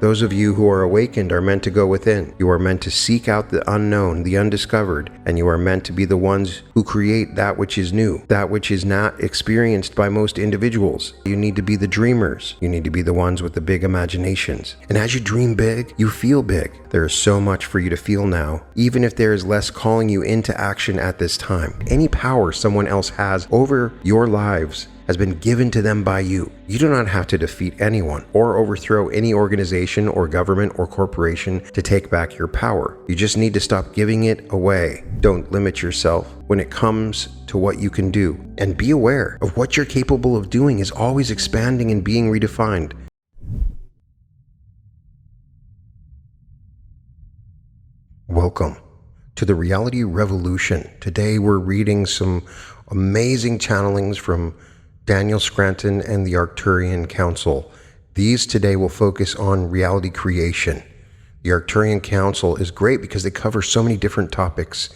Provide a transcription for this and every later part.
Those of you who are awakened are meant to go within. You are meant to seek out the unknown, the undiscovered, and you are meant to be the ones who create that which is new, that which is not experienced by most individuals. You need to be the dreamers. You need to be the ones with the big imaginations. And as you dream big, you feel big. There is so much for you to feel now, even if there is less calling you into action at this time. Any power someone else has over your lives has been given to them by you. You do not have to defeat anyone or overthrow any organization or government or corporation to take back your power. You just need to stop giving it away. Don't limit yourself when it comes to what you can do. And be aware of what you're capable of doing is always expanding and being redefined. Welcome to the Reality Revolution. Today we're reading some amazing channelings from Daniel Scranton and the Arcturian Council. These today will focus on reality creation. The Arcturian Council is great because they cover so many different topics.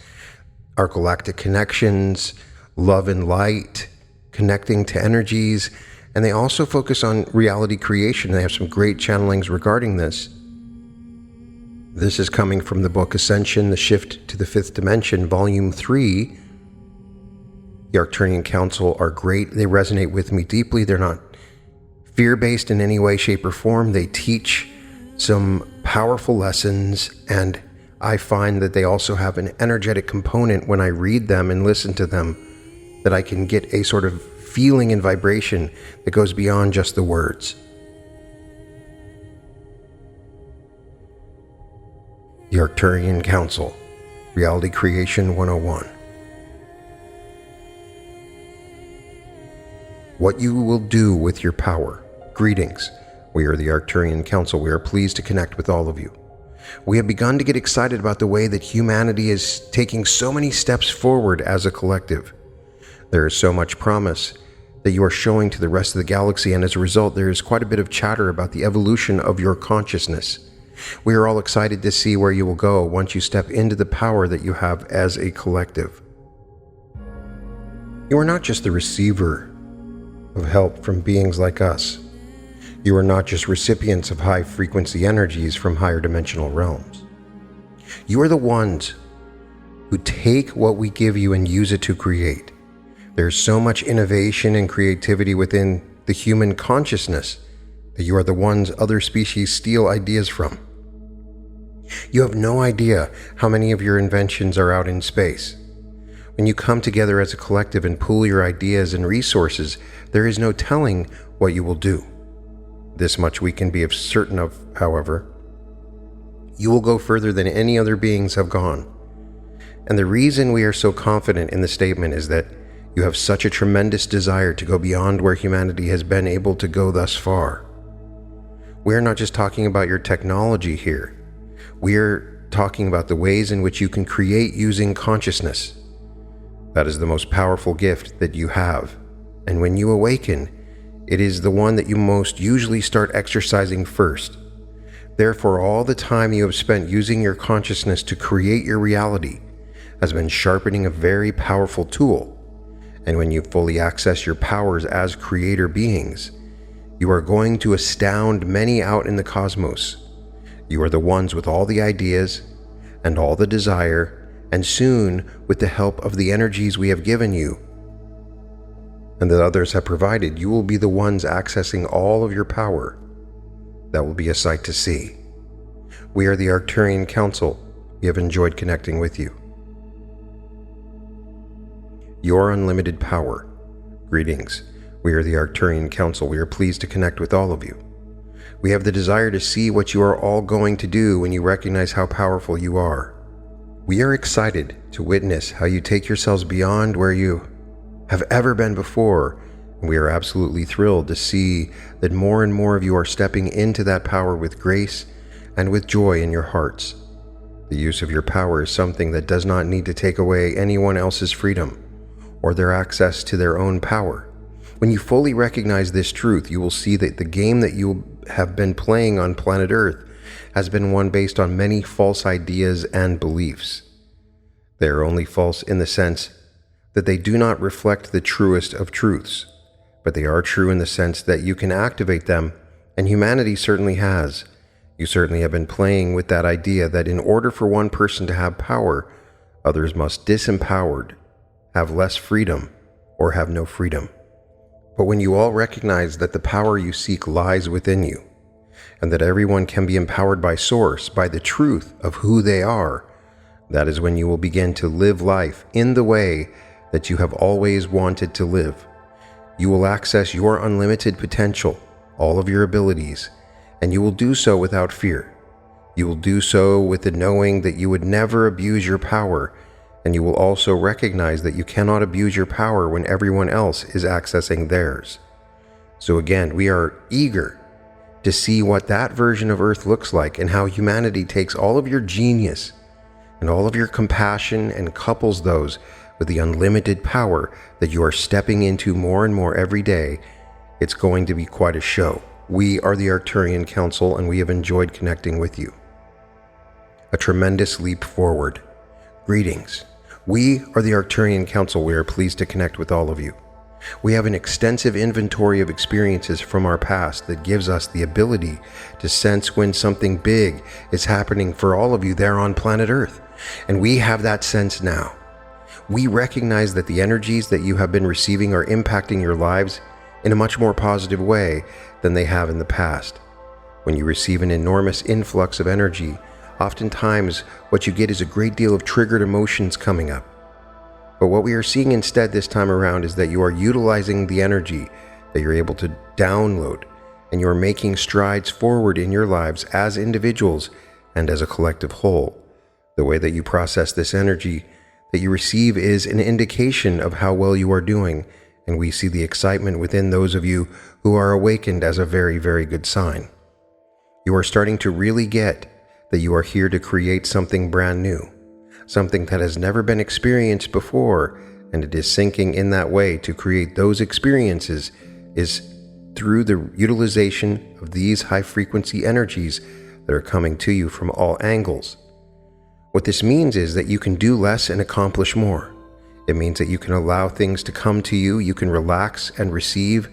Our galactic connections, love and light, connecting to energies, and they also focus on reality creation. They have some great channelings regarding this. This is coming from the book Ascension, The Shift to the Fifth Dimension, Volume 3. The Arcturian Council are great. They resonate with me deeply. They're not fear-based in any way, shape, or form. They teach some powerful lessons, and I find that they also have an energetic component when I read them and listen to them, that I can get a sort of feeling and vibration that goes beyond just the words. The Arcturian Council, Reality Creation 101. What you will do with your power. Greetings. We are the Arcturian Council. We are pleased to connect with all of you. We have begun to get excited about the way that humanity is taking so many steps forward as a collective. There is so much promise that you are showing to the rest of the galaxy, and as a result, there is quite a bit of chatter about the evolution of your consciousness. We are all excited to see where you will go once you step into the power that you have as a collective. You are not just the receiver of help from beings like us. You are not just recipients of high-frequency energies from higher dimensional realms. You are the ones who take what we give you and use it to create. There's so much innovation and creativity within the human consciousness that you are the ones other species steal ideas from. You have no idea how many of your inventions are out in space. When you come together as a collective and pool your ideas and resources, there is no telling what you will do. This much we can be certain of, however. You will go further than any other beings have gone. And the reason we are so confident in the statement is that you have such a tremendous desire to go beyond where humanity has been able to go thus far. We are not just talking about your technology here. We are talking about the ways in which you can create using consciousness. That is the most powerful gift that you have. And when you awaken, it is the one that you most usually start exercising first. Therefore, all the time you have spent using your consciousness to create your reality has been sharpening a very powerful tool. And when you fully access your powers as creator beings, you are going to astound many out in the cosmos. You are the ones with all the ideas and all the desire, and soon, with the help of the energies we have given you and that others have provided, you will be the ones accessing all of your power. That will be a sight to see. We are the Arcturian Council. We have enjoyed connecting with you. Your unlimited power. Greetings. We are the Arcturian Council. We are pleased to connect with all of you. We have the desire to see what you are all going to do when you recognize how powerful you are. We are excited to witness how you take yourselves beyond where you have ever been before, and we are absolutely thrilled to see that more and more of you are stepping into that power with grace and with joy in your hearts. The use of your power is something that does not need to take away anyone else's freedom or their access to their own power. When you fully recognize this truth, you will see that the game that you have been playing on planet Earth has been one based on many false ideas and beliefs. They are only false in the sense that they do not reflect the truest of truths, but they are true in the sense that you can activate them, and humanity certainly has. You certainly have been playing with that idea that in order for one person to have power, others must disempowered, have less freedom, or have no freedom. But when you all recognize that the power you seek lies within you, and that everyone can be empowered by Source, by the truth of who they are, that is when you will begin to live life in the way that you have always wanted to live. You will access your unlimited potential, all of your abilities, and you will do so without fear. You will do so with the knowing that you would never abuse your power, and you will also recognize that you cannot abuse your power when everyone else is accessing theirs. So again, we are eager to see what that version of Earth looks like and how humanity takes all of your genius and all of your compassion and couples those with the unlimited power that you are stepping into more and more every day. It's going to be quite a show. We are the Arcturian Council, and we have enjoyed connecting with you. A tremendous leap forward. Greetings. We are the Arcturian Council. We are pleased to connect with all of you. We have an extensive inventory of experiences from our past that gives us the ability to sense when something big is happening for all of you there on planet Earth. And we have that sense now. We recognize that the energies that you have been receiving are impacting your lives in a much more positive way than they have in the past. When you receive an enormous influx of energy, oftentimes what you get is a great deal of triggered emotions coming up. But what we are seeing instead this time around is that you are utilizing the energy that you're able to download, and you are making strides forward in your lives as individuals and as a collective whole. The way that you process this energy that you receive is an indication of how well you are doing, and we see the excitement within those of you who are awakened as a very, very good sign. You are starting to really get that you are here to create something brand new, something that has never been experienced before, and it is sinking in that way to create those experiences is through the utilization of these high-frequency energies that are coming to you from all angles. What this means is that you can do less and accomplish more. It means that you can allow things to come to you, you can relax and receive,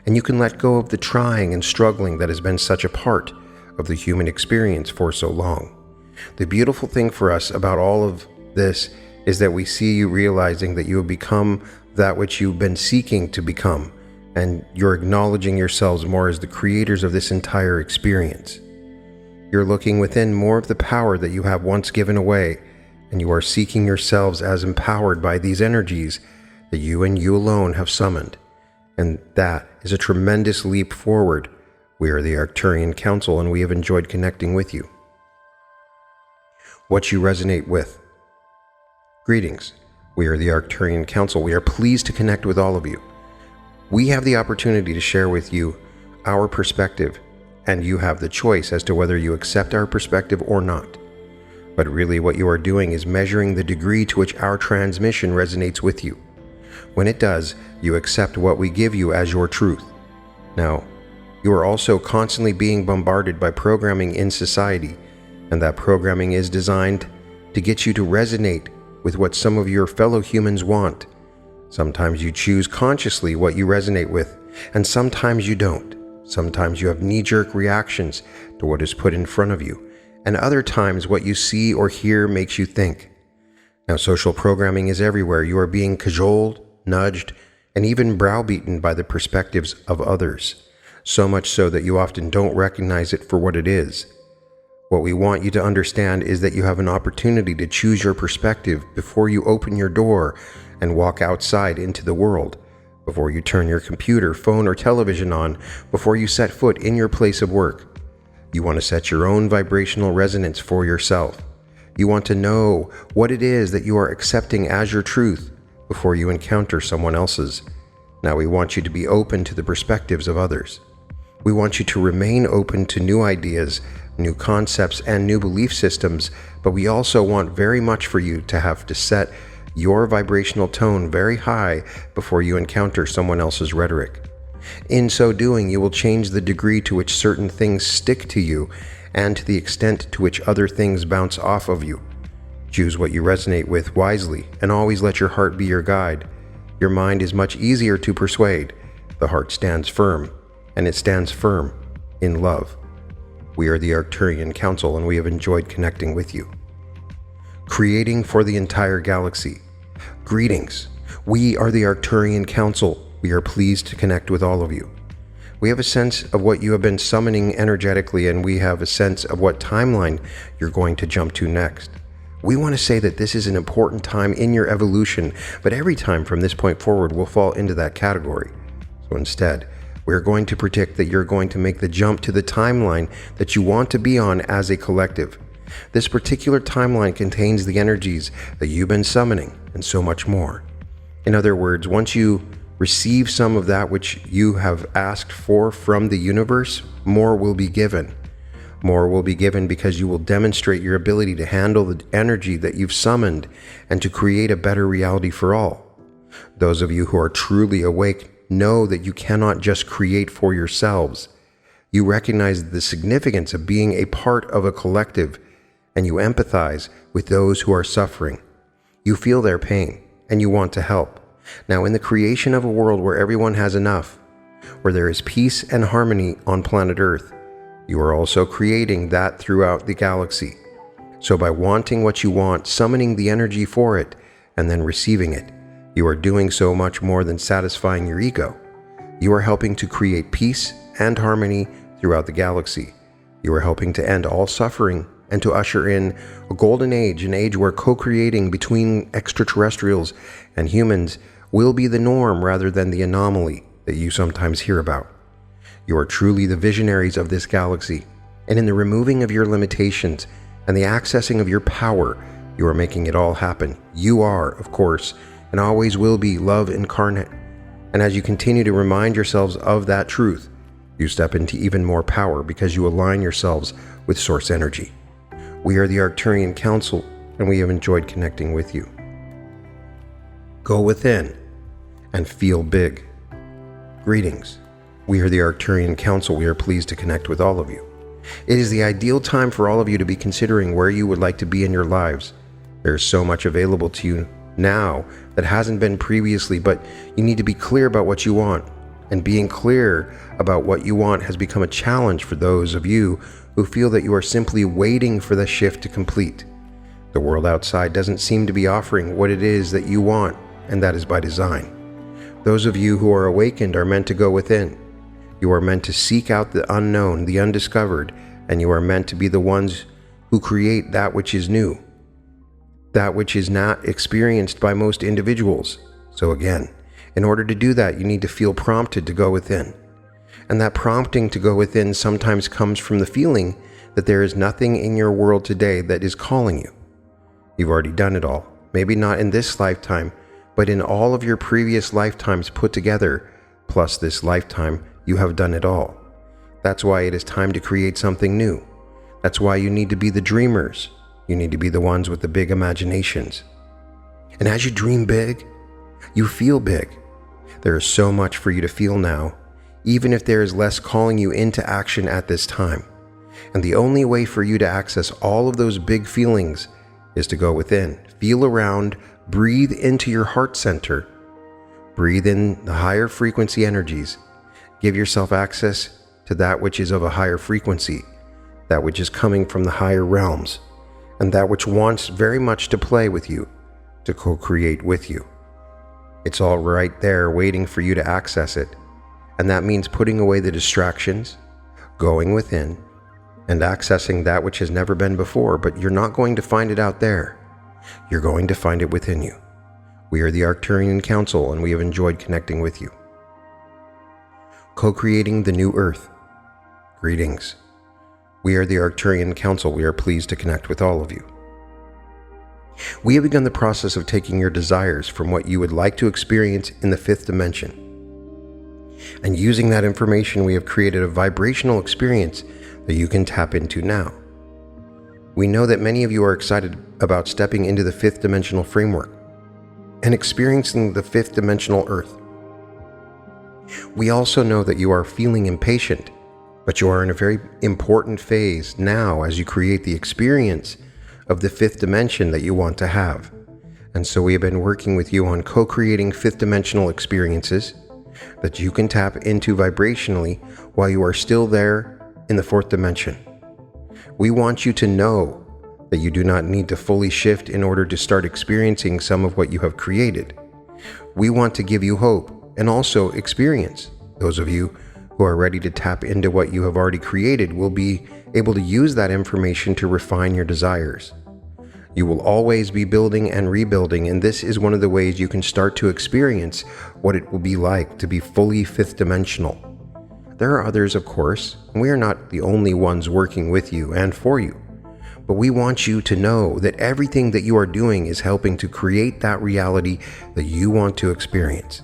and you can let go of the trying and struggling that has been such a part of the human experience for so long. The beautiful thing for us about all of this is that we see you realizing that you have become that which you've been seeking to become, and you're acknowledging yourselves more as the creators of this entire experience. You're looking within more of the power that you have once given away, and you are seeking yourselves as empowered by these energies that you and you alone have summoned. And that is a tremendous leap forward. We are the Arcturian Council, and we have enjoyed connecting with you. What you resonate with. Greetings. We are the Arcturian Council. We are pleased to connect with all of you. We have the opportunity to share with you our perspective, and you have the choice as to whether you accept our perspective or not. But really what you are doing is measuring the degree to which our transmission resonates with you. When it does, you accept what we give you as your truth. Now, you are also constantly being bombarded by programming in society, and that programming is designed to get you to resonate with what some of your fellow humans want. Sometimes you choose consciously what you resonate with, and sometimes you don't. Sometimes you have knee-jerk reactions to what is put in front of you, and other times what you see or hear makes you think. Now, social programming is everywhere. You are being cajoled, nudged, and even browbeaten by the perspectives of others, so much so that you often don't recognize it for what it is. What we want you to understand is that you have an opportunity to choose your perspective before you open your door and walk outside into the world, before you turn your computer, phone, or television on, before you set foot in your place of work. You want to set your own vibrational resonance for yourself. You want to know what it is that you are accepting as your truth before you encounter someone else's. Now we want you to be open to the perspectives of others. We want you to remain open to new ideas, new concepts, and new belief systems, but we also want very much for you to have to set your vibrational tone very high before you encounter someone else's rhetoric. In so doing, you will change the degree to which certain things stick to you and to the extent to which other things bounce off of you. Choose what you resonate with wisely, and always let your heart be your guide. Your mind is much easier to persuade. The heart stands firm, and it stands firm in love. We are the Arcturian Council, and we have enjoyed connecting with you. Creating for the entire galaxy. Greetings. We are the Arcturian Council. We are pleased to connect with all of you. We have a sense of what you have been summoning energetically, and we have a sense of what timeline you're going to jump to next. We want to say that this is an important time in your evolution, but every time from this point forward will fall into that category. So instead, we're going to predict that you're going to make the jump to the timeline that you want to be on as a collective. This particular timeline contains the energies that you've been summoning and so much more. In other words, once you receive some of that which you have asked for from the universe, more will be given. More will be given because you will demonstrate your ability to handle the energy that you've summoned and to create a better reality for all. Those of you who are truly awake know that you cannot just create for yourselves. You recognize the significance of being a part of a collective, and you empathize with those who are suffering. You feel their pain, and you want to help. Now, in the creation of a world where everyone has enough, where there is peace and harmony on planet Earth, you are also creating that throughout the galaxy. So by wanting what you want, summoning the energy for it, and then receiving it, you are doing so much more than satisfying your ego. You are helping to create peace and harmony throughout the galaxy. You are helping to end all suffering and to usher in a golden age, an age where co-creating between extraterrestrials and humans will be the norm rather than the anomaly that you sometimes hear about. You are truly the visionaries of this galaxy, and in the removing of your limitations and the accessing of your power, you are making it all happen. You are, of course, and always will be love incarnate. And as you continue to remind yourselves of that truth, you step into even more power because you align yourselves with source energy. We are the Arcturian Council, and we have enjoyed connecting with you. Go within and feel big. Greetings. We are the Arcturian Council. We are pleased to connect with all of you. It is the ideal time for all of you to be considering where you would like to be in your lives. There is so much available to you now that hasn't been previously, but you need to be clear about what you want. And being clear about what you want has become a challenge for those of you who feel that you are simply waiting for the shift to complete. The world outside doesn't seem to be offering what it is that you want, and that is by design. Those of you who are awakened are meant to go within. You are meant to seek out the unknown, the undiscovered, and you are meant to be the ones who create that which is new, that which is not experienced by most individuals. So again, in order to do that, you need to feel prompted to go within. And that prompting to go within sometimes comes from the feeling that there is nothing in your world today that is calling you. You've already done it all. Maybe not in this lifetime, but in all of your previous lifetimes put together, plus this lifetime, you have done it all. That's why it is time to create something new. That's why you need to be the dreamers. You need to be the ones with the big imaginations. And as you dream big, you feel big. There is so much for you to feel now, even if there is less calling you into action at this time. And the only way for you to access all of those big feelings is to go within, feel around, breathe into your heart center, breathe in the higher frequency energies, give yourself access to that which is of a higher frequency, that which is coming from the higher realms, and that which wants very much to play with you, to co-create with you. It's all right there waiting for you to access it, and that means putting away the distractions, going within, and accessing that which has never been before, but you're not going to find it out there. You're going to find it within you. We are the Arcturian Council, and we have enjoyed connecting with you. Co-creating the new Earth. Greetings. We are the Arcturian Council. We are pleased to connect with all of you. We have begun the process of taking your desires from what you would like to experience in the fifth dimension. And using that information, we have created a vibrational experience that you can tap into now. We know that many of you are excited about stepping into the fifth dimensional framework and experiencing the fifth dimensional Earth. We also know that you are feeling impatient, but you are in a very important phase now as you create the experience of the fifth dimension that you want to have. And so we have been working with you on co-creating fifth dimensional experiences that you can tap into vibrationally while you are still there in the fourth dimension. We want you to know that you do not need to fully shift in order to start experiencing some of what you have created. We want to give you hope and also experience. Those of you who are ready to tap into what you have already created will be able to use that information to refine your desires. You will always be building and rebuilding, and this is one of the ways you can start to experience what it will be like to be fully fifth dimensional. There are others, of course, and we are not the only ones working with you and for you. But we want you to know that everything that you are doing is helping to create that reality that you want to experience.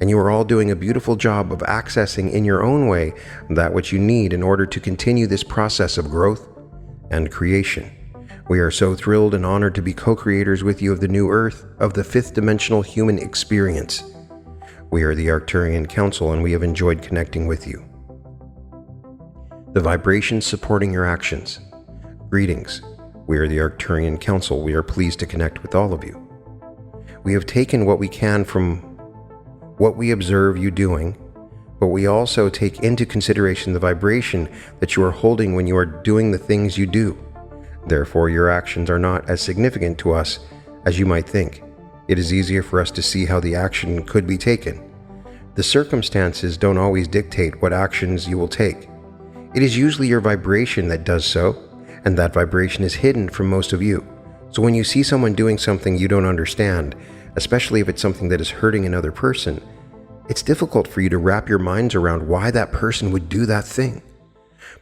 And you are all doing a beautiful job of accessing in your own way that which you need in order to continue this process of growth and creation. We are so thrilled and honored to be co-creators with you of the new Earth, of the fifth dimensional human experience. We are the Arcturian Council, and we have enjoyed connecting with you. The vibrations supporting your actions. Greetings. We are the Arcturian Council. We are pleased to connect with all of you. We have taken what we can from what we observe you doing, but we also take into consideration the vibration that you are holding when you are doing the things you do. Therefore, your actions are not as significant to us as you might think. It is easier for us to see how the action could be taken. The circumstances don't always dictate what actions you will take. It is usually your vibration that does so, and that vibration is hidden from most of you. So when you see someone doing something you don't understand, especially if it's something that is hurting another person, it's difficult for you to wrap your minds around why that person would do that thing.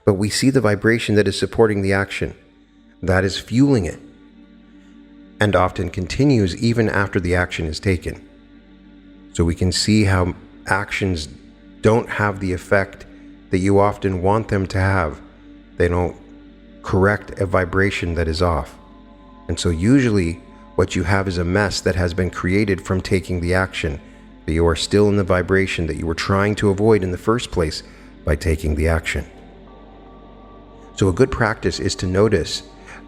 But we see the vibration that is supporting the action, that is fueling it, and often continues even after the action is taken. So we can see how actions don't have the effect that you often want them to have. They don't correct a vibration that is off. And so usually what you have is a mess that has been created from taking the action, but you are still in the vibration that you were trying to avoid in the first place by taking the action. So a good practice is to notice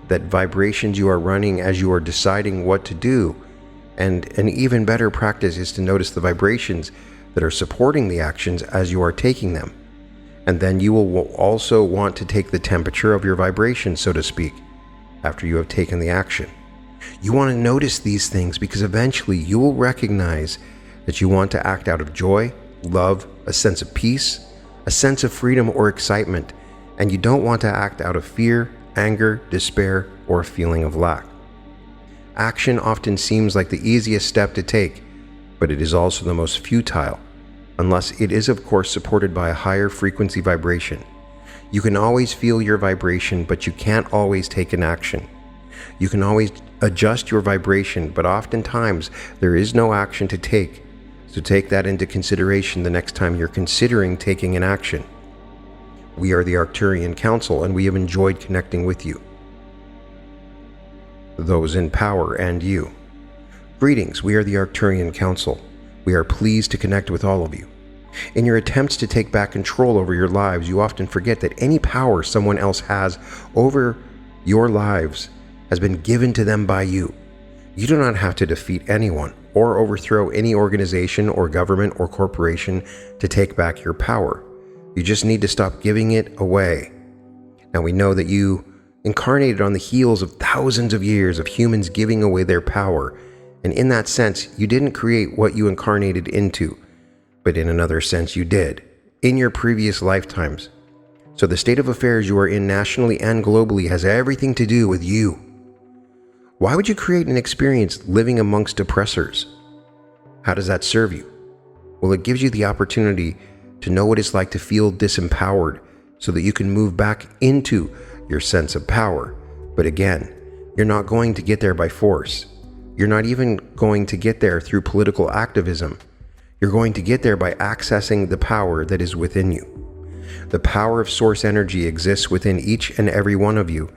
that vibrations you are running as you are deciding what to do, and an even better practice is to notice the vibrations that are supporting the actions as you are taking them. And then you will also want to take the temperature of your vibration, so to speak, after you have taken the action. You want to notice these things because eventually you will recognize that you want to act out of joy, love, a sense of peace, a sense of freedom or excitement, and you don't want to act out of fear, anger, despair, or a feeling of lack. Action often seems like the easiest step to take, but it is also the most futile, unless it is of course supported by a higher frequency vibration. You can always feel your vibration, but you can't always take an action. You can always adjust your vibration, but oftentimes there is no action to take. So take that into consideration the next time you're considering taking an action. We are the Arcturian Council, and we have enjoyed connecting with you. Those in power and you. Greetings, we are the Arcturian Council. We are pleased to connect with all of you. In your attempts to take back control over your lives, you often forget that any power someone else has over your lives has been given to them by you. You do not have to defeat anyone or overthrow any organization or government or corporation to take back your power. You just need to stop giving it away. Now we know that you incarnated on the heels of thousands of years of humans giving away their power, and in that sense, you didn't create what you incarnated into, but in another sense you did, in your previous lifetimes. So the state of affairs you are in nationally and globally has everything to do with you. Why would you create an experience living amongst oppressors? How does that serve you? Well, it gives you the opportunity to know what it's like to feel disempowered so that you can move back into your sense of power. But again, you're not going to get there by force. You're not even going to get there through political activism. You're going to get there by accessing the power that is within you. The power of source energy exists within each and every one of you,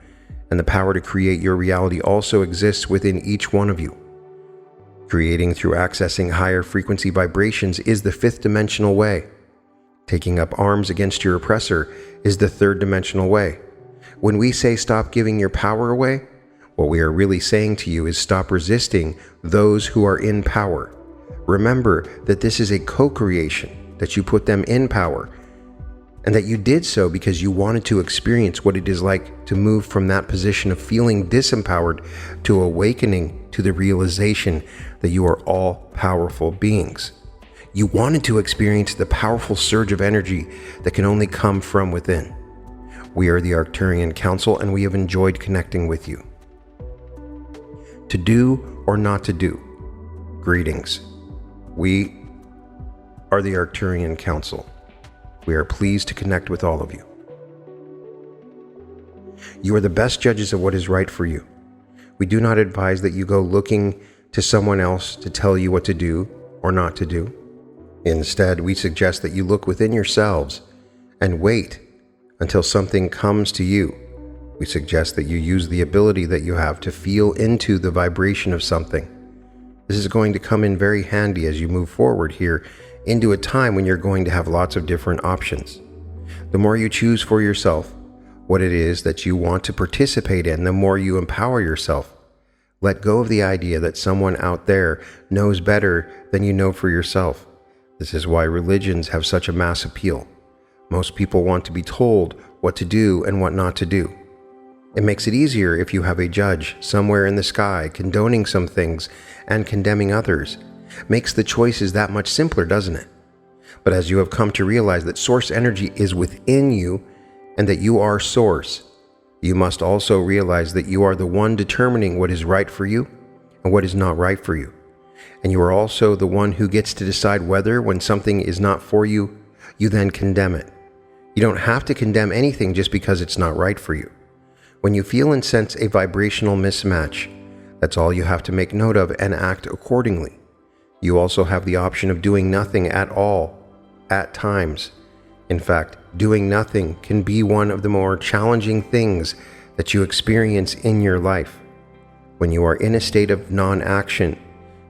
and the power to create your reality also exists within each one of you. Creating through accessing higher frequency vibrations is the fifth dimensional way. Taking up arms against your oppressor is the third dimensional way. When we say stop giving your power away, what we are really saying to you is stop resisting those who are in power. Remember that this is a co-creation, that you put them in power. and that you did so because you wanted to experience what it is like to move from that position of feeling disempowered to awakening to the realization that you are all powerful beings. You wanted to experience the powerful surge of energy that can only come from within. We are the Arcturian Council, and we have enjoyed connecting with you. To do or not to do. Greetings. We are the Arcturian Council. We are pleased to connect with all of you. You are the best judges of what is right for you. We do not advise that you go looking to someone else to tell you what to do or not to do. Instead, we suggest that you look within yourselves and wait until something comes to you. We suggest that you use the ability that you have to feel into the vibration of something. This is going to come in very handy as you move forward here into a time when you're going to have lots of different options. The more you choose for yourself what it is that you want to participate in, the more you empower yourself. Let go of the idea that someone out there knows better than you know for yourself. This is why religions have such a mass appeal. Most people want to be told what to do and what not to do. It makes it easier if you have a judge somewhere in the sky condoning some things and condemning others. Makes the choices that much simpler, doesn't it? But as you have come to realize that source energy is within you and that you are source, you must also realize that you are the one determining what is right for you and what is not right for you. And you are also the one who gets to decide whether, when something is not for you, you then condemn it. You don't have to condemn anything just because it's not right for you. When you feel and sense a vibrational mismatch, that's all you have to make note of and act accordingly. You also have the option of doing nothing at all, at times. In fact, doing nothing can be one of the more challenging things that you experience in your life. When you are in a state of non-action,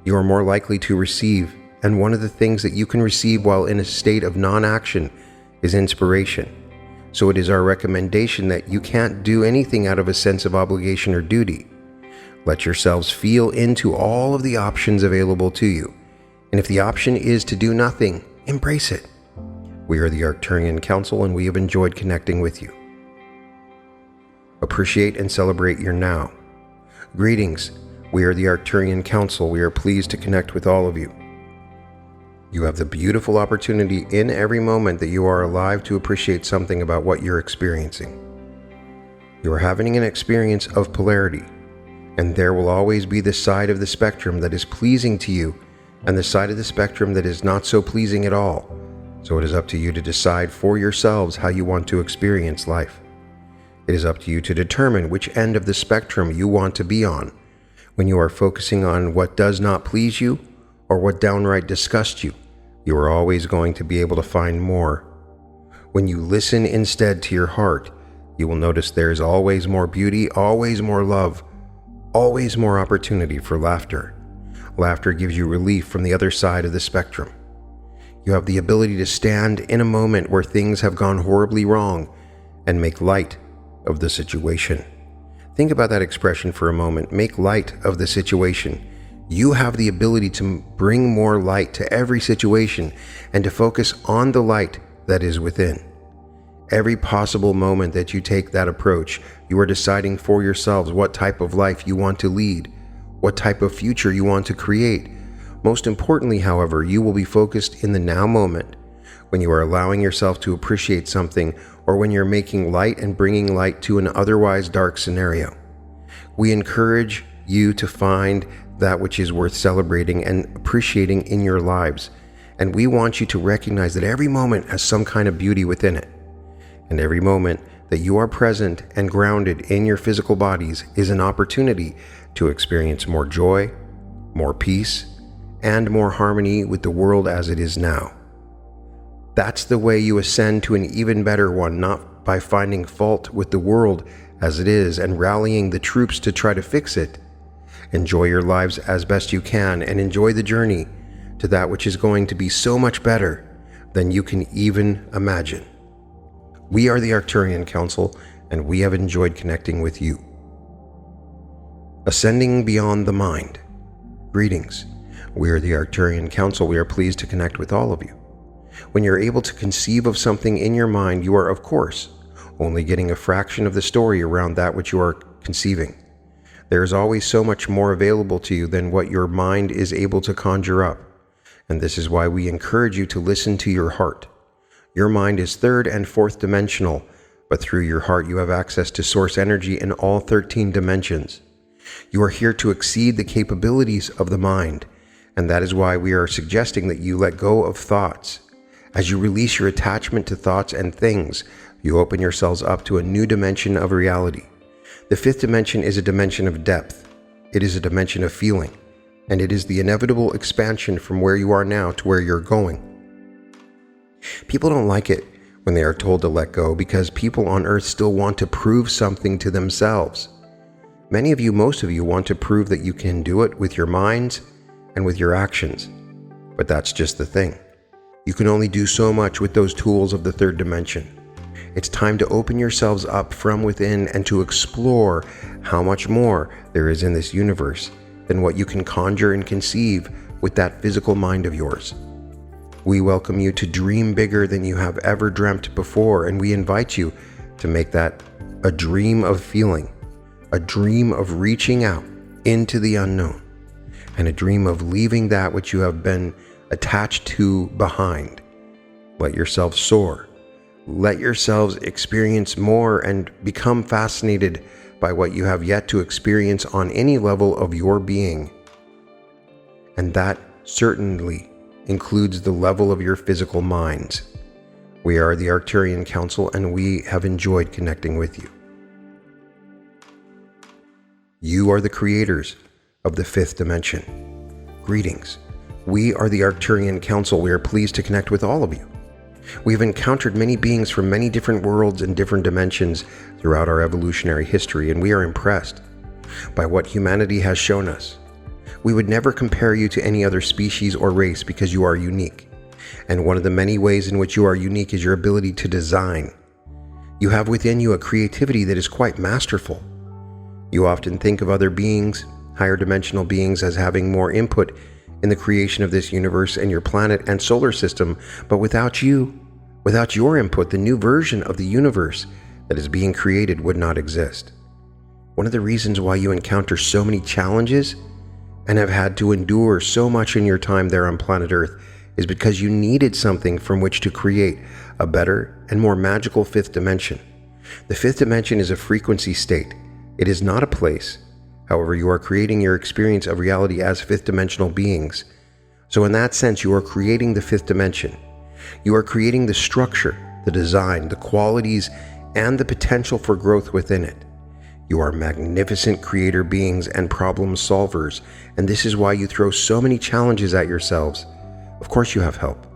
you are more likely to receive, and one of the things that you can receive while in a state of non-action is inspiration. So it is our recommendation that you can't do anything out of a sense of obligation or duty. Let yourselves feel into all of the options available to you. And if the option is to do nothing, embrace it. We are the Arcturian Council, and we have enjoyed connecting with you. Appreciate and celebrate your now. Greetings. We are the Arcturian Council. We are pleased to connect with all of you. You have the beautiful opportunity in every moment that you are alive to appreciate something about what you're experiencing. You are having an experience of polarity, and there will always be the side of the spectrum that is pleasing to you and the side of the spectrum that is not so pleasing at all. So it is up to you to decide for yourselves how you want to experience life. It is up to you to determine which end of the spectrum you want to be on when you are focusing on what does not please you or what downright disgusts you. You are always going to be able to find more. When you listen instead to your heart, you will notice there is always more beauty, always more love, always more opportunity for laughter. Laughter gives you relief from the other side of the spectrum. You have the ability to stand in a moment where things have gone horribly wrong and make light of the situation. Think about that expression for a moment. Make light of the situation. You have the ability to bring more light to every situation and to focus on the light that is within. Every possible moment that you take that approach, you are deciding for yourselves what type of life you want to lead, what type of future you want to create. Most importantly, however, you will be focused in the now moment when you are allowing yourself to appreciate something, or when you're making light and bringing light to an otherwise dark scenario. We encourage you to find that which is worth celebrating and appreciating in your lives. And we want you to recognize that every moment has some kind of beauty within it. And every moment that you are present and grounded in your physical bodies is an opportunity to experience more joy, more peace, and more harmony with the world as it is now. That's the way you ascend to an even better one, not by finding fault with the world as it is and rallying the troops to try to fix it. Enjoy your lives as best you can and enjoy the journey to that which is going to be so much better than you can even imagine. We are the Arcturian Council, and we have enjoyed connecting with you. Ascending beyond the mind. Greetings. We are the Arcturian Council. We are pleased to connect with all of you. When you're able to conceive of something in your mind, you are, of course, only getting a fraction of the story around that which you are conceiving. There is always so much more available to you than what your mind is able to conjure up. And this is why we encourage you to listen to your heart. Your mind is third and fourth dimensional, but through your heart you have access to source energy in all 13 dimensions. You are here to exceed the capabilities of the mind, and that is why we are suggesting that you let go of thoughts. As you release your attachment to thoughts and things, you open yourselves up to a new dimension of reality. The fifth dimension is a dimension of depth. It is a dimension of feeling, and it is the inevitable expansion from where you are now to where you're going. People don't like it when they are told to let go because people on earth still want to prove something to themselves. Many of you, most of you, want to prove that you can do it with your minds and with your actions. But that's just the thing. You can only do so much with those tools of the third dimension. It's time to open yourselves up from within and to explore how much more there is in this universe than what you can conjure and conceive with that physical mind of yours. We welcome you to dream bigger than you have ever dreamt before, and we invite you to make that a dream of feeling, a dream of reaching out into the unknown, and a dream of leaving that which you have been attached to behind. Let yourself soar. Let yourselves experience more and become fascinated by what you have yet to experience on any level of your being. And that certainly includes the level of your physical minds. We are the Arcturian Council, and we have enjoyed connecting with you. You are the creators of the fifth dimension. Greetings. We are the Arcturian Council. We are pleased to connect with all of you. We have encountered many beings from many different worlds and different dimensions throughout our evolutionary history, and we are impressed by what humanity has shown us. We would never compare you to any other species or race because you are unique. And one of the many ways in which you are unique is your ability to design. You have within you a creativity that is quite masterful. You often think of other beings, higher dimensional beings, as having more input in the creation of this universe and your planet and solar system, but without you, without your input, the new version of the universe that is being created would not exist. One of the reasons why you encounter so many challenges and have had to endure so much in your time there on planet Earth is because you needed something from which to create a better and more magical fifth dimension. The fifth dimension is a frequency state. It is not a place. However, you are creating your experience of reality as fifth dimensional beings. So in that sense, you are creating the fifth dimension. You are creating the structure, the design, the qualities, and the potential for growth within it. You are magnificent creator beings and problem solvers, and this is why you throw so many challenges at yourselves. Of course you have help.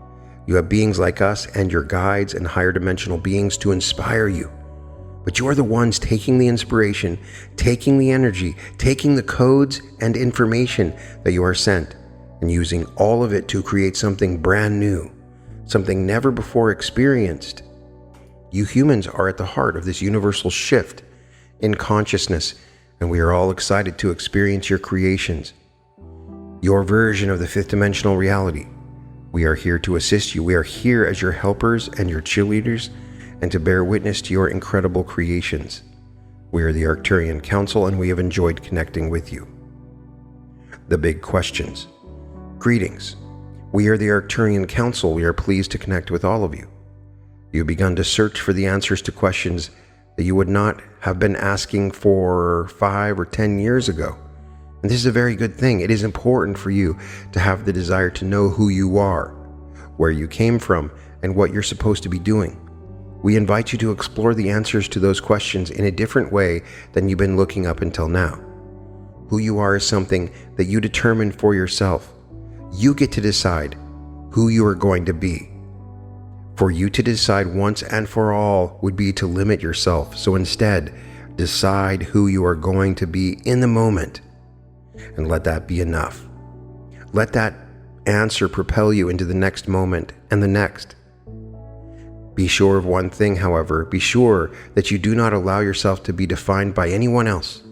You have beings like us and your guides and higher dimensional beings to inspire you. But you are the ones taking the inspiration, taking the energy, taking the codes and information that you are sent, and using all of it to create something brand new, something never before experienced. You humans are at the heart of this universal shift in consciousness, and we are all excited to experience your creations, your version of the fifth dimensional reality. We are here to assist you. We are here as your helpers and your cheerleaders, and to bear witness to your incredible creations. We are the Arcturian Council, and we have enjoyed connecting with you. The big questions. Greetings. We are the Arcturian Council. We are pleased to connect with all of you. You have begun to search for the answers to questions that you would not have been asking for 5 or 10 years ago. And this is a very good thing. It is important for you to have the desire to know who you are, where you came from, and what you're supposed to be doing. We invite you to explore the answers to those questions in a different way than you've been looking up until now. Who you are is something that you determine for yourself. You get to decide who you are going to be. For you to decide once and for all would be to limit yourself. So instead, decide who you are going to be in the moment, and let that be enough. Let that answer propel you into the next moment and the next. Be sure of one thing, however. Be sure that you do not allow yourself to be defined by anyone else.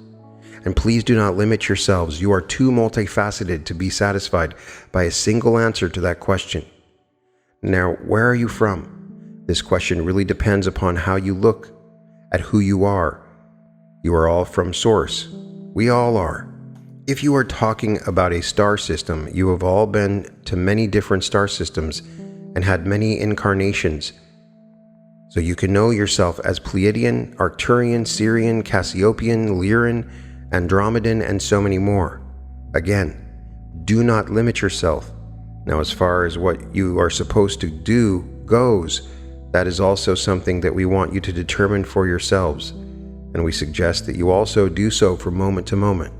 And please do not limit yourselves. You are too multifaceted to be satisfied by a single answer to that question. Now, where are you from? This question really depends upon how you look at who you are. You are all from Source. We all are. If you are talking about a star system, you have all been to many different star systems and had many incarnations. So you can know yourself as Pleiadian, Arcturian, Sirian, Cassiopean, Lyran, Andromedan, and so many more. Again, do not limit yourself. Now, as far as what you are supposed to do goes, that is also something that we want you to determine for yourselves, and we suggest that you also do so from moment to moment.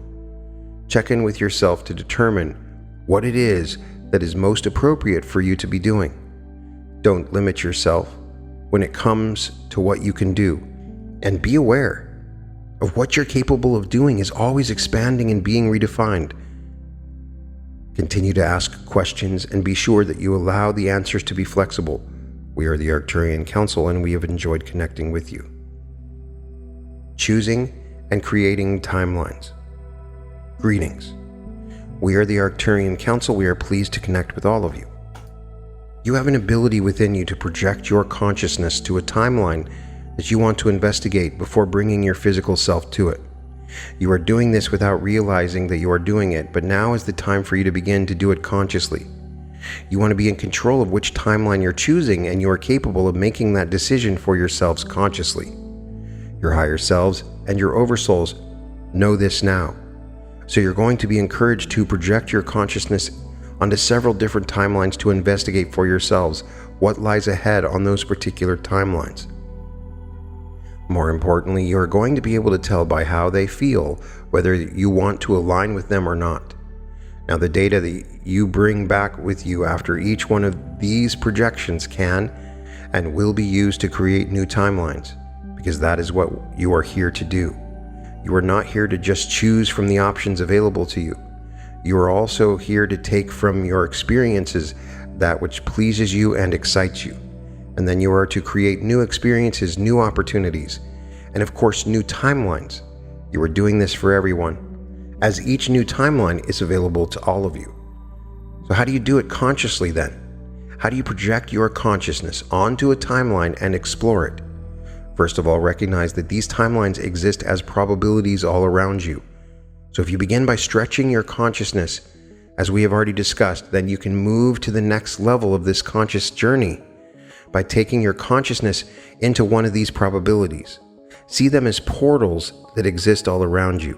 Check in with yourself to determine what it is that is most appropriate for you to be doing. Don't limit yourself when it comes to what you can do, and be aware of what you're capable of doing is always expanding and being redefined. Continue to ask questions and be sure that you allow the answers to be flexible. We are the Arcturian Council, and we have enjoyed connecting with you. Choosing and creating timelines. Greetings. We are the Arcturian Council. We are pleased to connect with all of you. You have an ability within you to project your consciousness to a timeline that you want to investigate before bringing your physical self to it. You are doing this without realizing that you are doing it, but now is the time for you to begin to do it consciously. You want to be in control of which timeline you're choosing, and you are capable of making that decision for yourselves consciously. Your higher selves and your oversouls know this now. So you're going to be encouraged to project your consciousness onto several different timelines to investigate for yourselves what lies ahead on those particular timelines. More importantly, you are going to be able to tell by how they feel whether you want to align with them or not. Now, the data that you bring back with you after each one of these projections can and will be used to create new timelines, because that is what you are here to do. You are not here to just choose from the options available to you. You are also here to take from your experiences that which pleases you and excites you. And then you are to create new experiences, new opportunities, and of course, new timelines. You are doing this for everyone, as each new timeline is available to all of you. So how do you do it consciously then? How do you project your consciousness onto a timeline and explore it? First of all, recognize that these timelines exist as probabilities all around you. So if you begin by stretching your consciousness, as we have already discussed, then you can move to the next level of this conscious journey by taking your consciousness into one of these probabilities. See them as portals that exist all around you.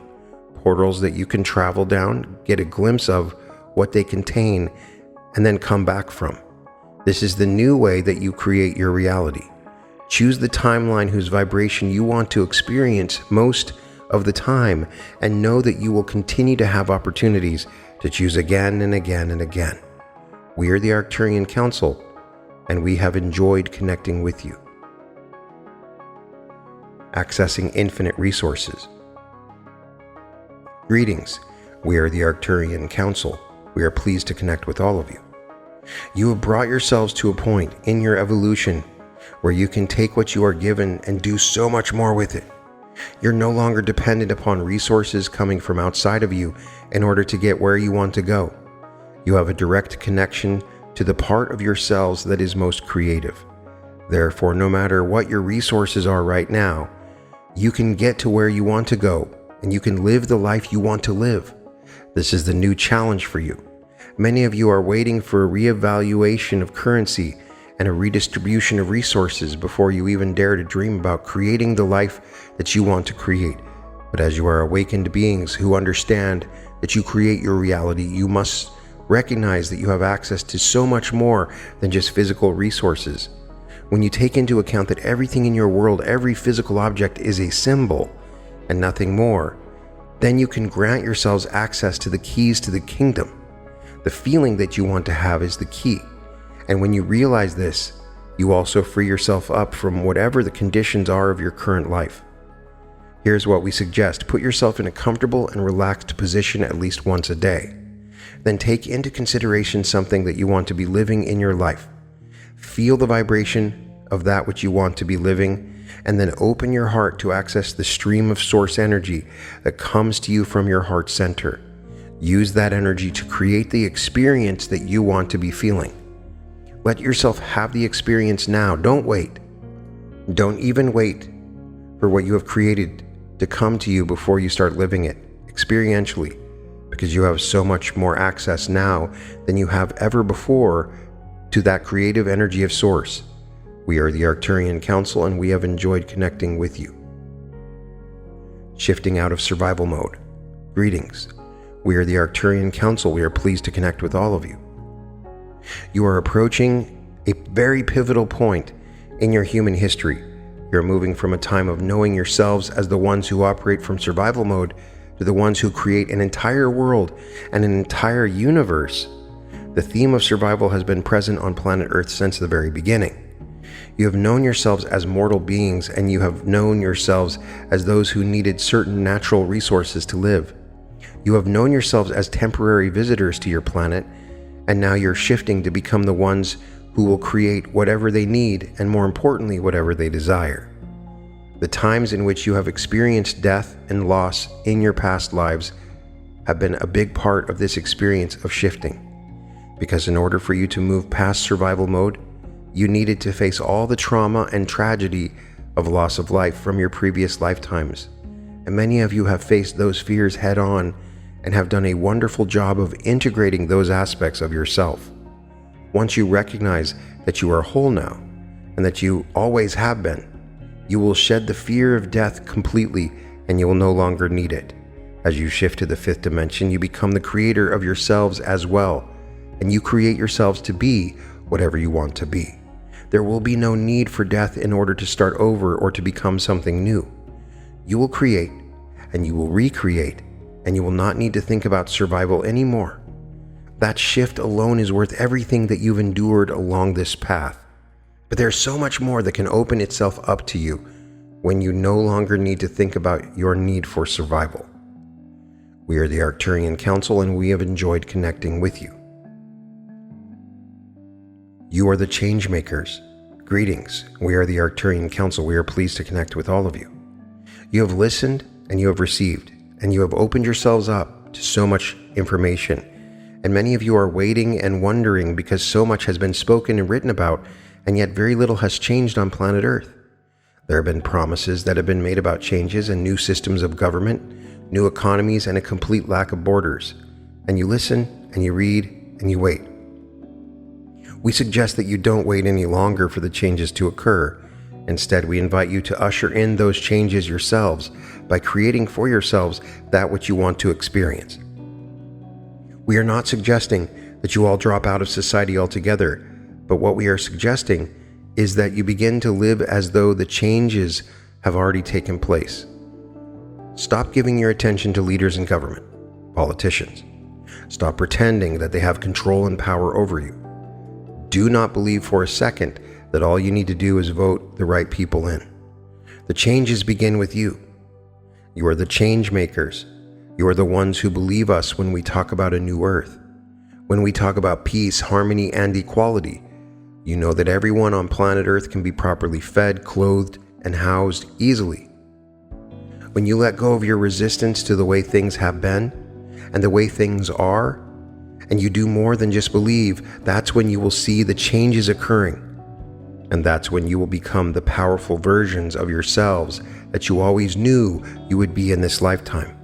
Portals that you can travel down, get a glimpse of what they contain, and then come back from. This is the new way that you create your reality. Choose the timeline whose vibration you want to experience most of the time, and know that you will continue to have opportunities to choose again and again and again. We are the Arcturian Council, and we have enjoyed connecting with you. Accessing infinite resources. Greetings. We are the Arcturian Council. We are pleased to connect with all of you. You have brought yourselves to a point in your evolution where you can take what you are given and do so much more with it. You're no longer dependent upon resources coming from outside of you in order to get where you want to go. You have a direct connection to the part of yourselves that is most creative. Therefore, no matter what your resources are right now, you can get to where you want to go, and you can live the life you want to live. This is the new challenge for you. Many of you are waiting for a reevaluation of currency and a redistribution of resources before you even dare to dream about creating the life that you want to create. But as you are awakened beings who understand that you create your reality, you must recognize that you have access to so much more than just physical resources. When you take into account that everything in your world, every physical object is a symbol and nothing more, then you can grant yourselves access to the keys to the kingdom. The feeling that you want to have is the key. And when you realize this, you also free yourself up from whatever the conditions are of your current life. Here's what we suggest. Put yourself in a comfortable and relaxed position at least once a day. Then take into consideration something that you want to be living in your life. Feel the vibration of that which you want to be living, and then open your heart to access the stream of source energy that comes to you from your heart center. Use that energy to create the experience that you want to be feeling. Let yourself have the experience now. Don't wait. Don't even wait for what you have created to come to you before you start living it experientially, because you have so much more access now than you have ever before to that creative energy of Source. We are the Arcturian Council, and we have enjoyed connecting with you. Shifting out of survival mode. Greetings. We are the Arcturian Council. We are pleased to connect with all of you. You are approaching a very pivotal point in your human history. You're moving from a time of knowing yourselves as the ones who operate from survival mode to the ones who create an entire world and an entire universe. The theme of survival has been present on planet Earth since the very beginning. You have known yourselves as mortal beings, and you have known yourselves as those who needed certain natural resources to live. You have known yourselves as temporary visitors to your planet, and now you're shifting to become the ones who will create whatever they need, and more importantly, whatever they desire. The times in which you have experienced death and loss in your past lives have been a big part of this experience of shifting. Because in order for you to move past survival mode, you needed to face all the trauma and tragedy of loss of life from your previous lifetimes. And many of you have faced those fears head on and have done a wonderful job of integrating those aspects of yourself. Once you recognize that you are whole now, and that you always have been, you will shed the fear of death completely, and you will no longer need it. As you shift to the fifth dimension, you become the creator of yourselves as well, and you create yourselves to be whatever you want to be. There will be no need for death in order to start over or to become something new. You will create, and you will recreate, and you will not need to think about survival anymore. That shift alone is worth everything that you've endured along this path. But there's so much more that can open itself up to you when you no longer need to think about your need for survival. We are the Arcturian Council, and we have enjoyed connecting with you. You are the change makers. Greetings. We are the Arcturian Council. We are pleased to connect with all of you. You have listened, and you have received, and you have opened yourselves up to so much information. And many of you are waiting and wondering because so much has been spoken and written about, and yet very little has changed on planet Earth. There have been promises that have been made about changes and new systems of government, new economies, and a complete lack of borders. And you listen, and you read, and you wait. We suggest that you don't wait any longer for the changes to occur. Instead, we invite you to usher in those changes yourselves by creating for yourselves that which you want to experience. We are not suggesting that you all drop out of society altogether, but what we are suggesting is that you begin to live as though the changes have already taken place. Stop giving your attention to leaders in government, politicians. Stop pretending that they have control and power over you. Do not believe for a second that all you need to do is vote the right people in. The changes begin with you. You are the change makers. You are the ones who believe us when we talk about a new earth. When we talk about peace, harmony, and equality, you know that everyone on planet Earth can be properly fed, clothed, and housed easily. When you let go of your resistance to the way things have been and the way things are, and you do more than just believe, that's when you will see the changes occurring. And that's when you will become the powerful versions of yourselves that you always knew you would be in this lifetime.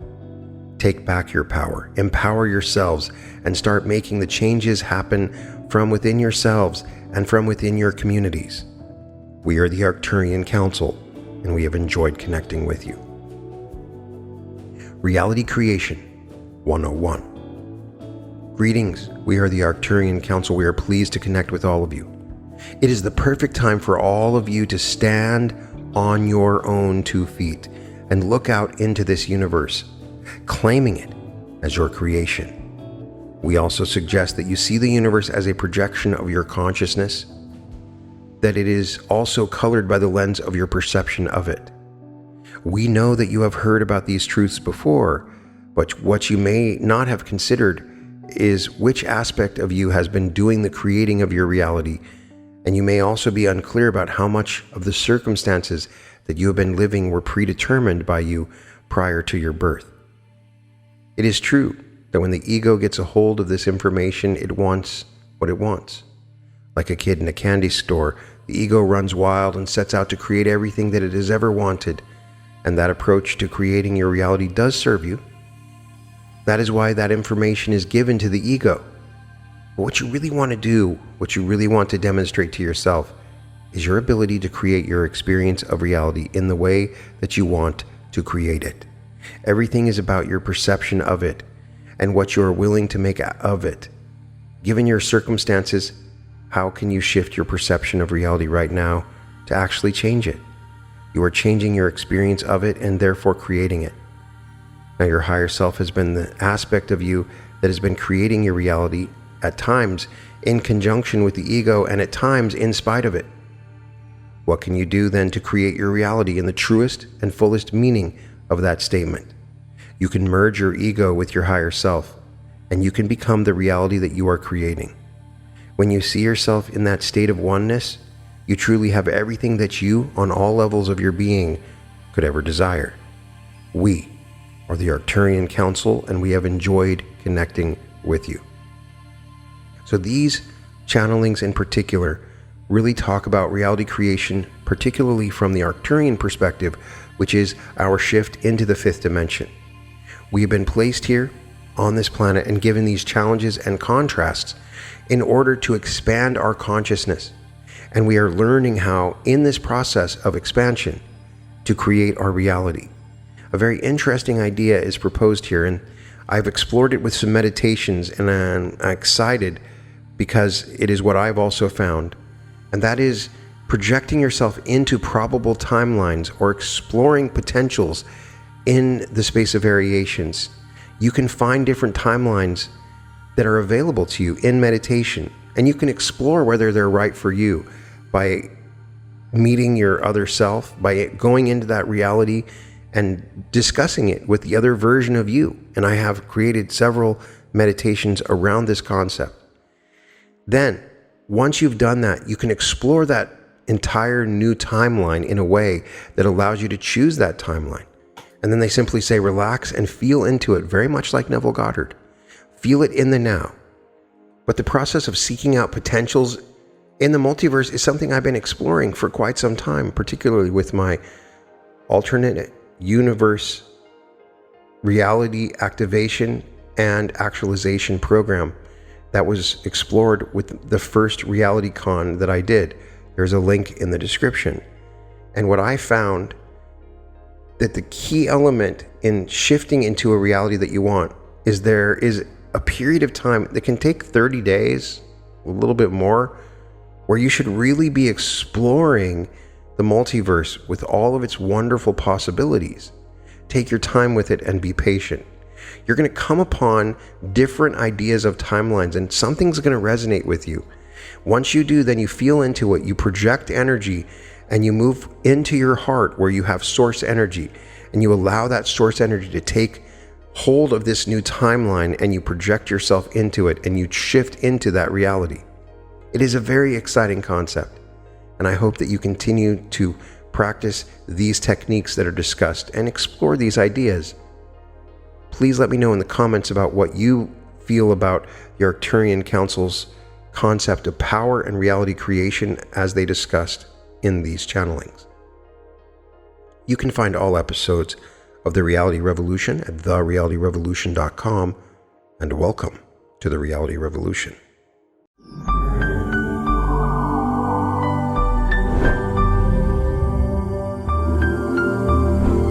Take back your power, empower yourselves, and start making the changes happen from within yourselves and from within your communities. We are the Arcturian Council, and we have enjoyed connecting with you. Reality Creation 101. Greetings. We are the Arcturian Council. We are pleased to connect with all of you. It is the perfect time for all of you to stand on your own 2 feet and look out into this universe, claiming it as your creation. We also suggest that you see the universe as a projection of your consciousness, that it is also colored by the lens of your perception of it. We know that you have heard about these truths before, but what you may not have considered is which aspect of you has been doing the creating of your reality, and you may also be unclear about how much of the circumstances that you have been living were predetermined by you prior to your birth. It is true that when the ego gets a hold of this information, it wants what it wants. Like a kid in a candy store, the ego runs wild and sets out to create everything that it has ever wanted, and that approach to creating your reality does serve you. That is why that information is given to the ego. But what you really want to do, what you really want to demonstrate to yourself, is your ability to create your experience of reality in the way that you want to create it. Everything is about your perception of it and what you are willing to make of it. Given your circumstances, how can you shift your perception of reality right now to actually change it? You are changing your experience of it and therefore creating it. Now, your higher self has been the aspect of you that has been creating your reality, at times in conjunction with the ego and at times in spite of it. What can you do then to create your reality in the truest and fullest meaning of that statement? You can merge your ego with your higher self, and you can become the reality that you are creating. When you see yourself in that state of oneness, you truly have everything that you, on all levels of your being, could ever desire. We are the Arcturian Council, and we have enjoyed connecting with you. So these channelings in particular really talk about reality creation, particularly from the Arcturian perspective, which is our shift into the fifth dimension. We have been placed here on this planet and given these challenges and contrasts in order to expand our consciousness. And we are learning how, in this process of expansion, to create our reality. A very interesting idea is proposed here, and I've explored it with some meditations, and I'm excited because it is what I've also found, and that is projecting yourself into probable timelines or exploring potentials in the space of variations. You can find different timelines that are available to you in meditation, and you can explore whether they're right for you by meeting your other self, by going into that reality and discussing it with the other version of you. And I have created several meditations around this concept. Then, once you've done that, you can explore that entire new timeline in a way that allows you to choose that timeline. And then they simply say, relax and feel into it, very much like Neville Goddard. Feel it in the now. But the process of seeking out potentials in the multiverse is something I've been exploring for quite some time, particularly with my alternate universe reality activation and actualization program that was explored with the first reality con that I did. There's a link in the description. And what I found that the key element in shifting into a reality that you want is there is a period of time that can take 30 days, a little bit more, where you should really be exploring the multiverse with all of its wonderful possibilities. Take your time with it and be patient. You're going to come upon different ideas of timelines, and something's going to resonate with you. Once you do, then you feel into it, you project energy, and you move into your heart where you have source energy, and you allow that source energy to take hold of this new timeline, and you project yourself into it, and you shift into that reality. It is a very exciting concept, and I hope that you continue to practice these techniques that are discussed and explore these ideas. Please let me know in the comments about what you feel about the Arcturian Council's concept of power and reality creation as they discussed in these channelings. You can find all episodes of The Reality Revolution at therealityrevolution.com, and welcome to The Reality Revolution.